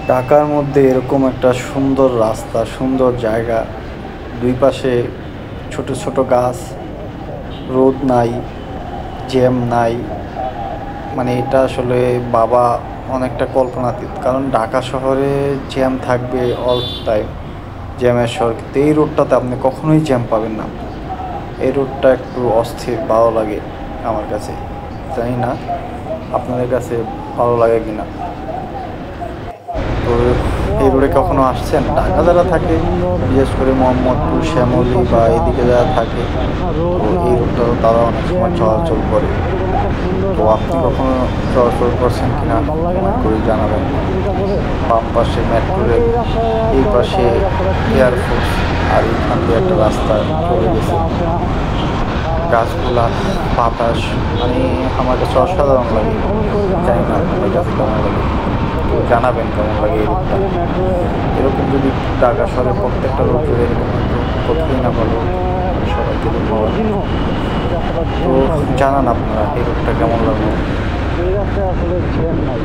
ঢাকার মধ্যে এরকম একটা সুন্দর রাস্তা, সুন্দর জায়গা, দুই পাশে ছোট ছোট গাছ, রোদ নাই, জ্যাম নাই, মানে এটা আসলে বাবা অনেকটা কল্পনাতীত। কারণ ঢাকা শহরে জ্যাম থাকবে অল টাইম, জ্যামের শহর, কিন্তু এই রোডটাতে আপনি কখনোই জ্যাম পাবেন না। এই রোডটা একটু অস্থির, ভালো লাগে আমার কাছে। জানি না আপনাদের কাছে ভালো লাগে কিনা। তো এই রোডে কখনো আসছেন? ঢাকা যারা থাকে, বিশেষ করে মোহাম্মদপুর, শ্যামলী বা এদিকে যারা থাকে, তো এই রোডটা তারা অনেক সময় চলাচল করে। তো আপনি কখনো চলাচল করছেন কিনা কমেন্ট করে জানাবেন। বাম পাশে মেট্রো রেল, এই পাশে এয়ারফোর্স, আর এইখান দিয়ে একটা রাস্তা চলে গেছে। গাছগুলা, বাতাস, মানে আমার কাছে অসাধারণ লাগে। জানি না আপনাদের কাছে কেমন লাগে, তো জানাবেন কেমন লাগে এই রোডটা। এরকম যদি ঢাকা শহরের প্রত্যেকটা রোড যদি এরকম হতো, কতই না ভালো। সবাইকে ধন্যবাদ। তো জানান আপনারা এই রোডটা কেমন লাগলো। এই রাস্তায় আসলে জ্যাম নাই।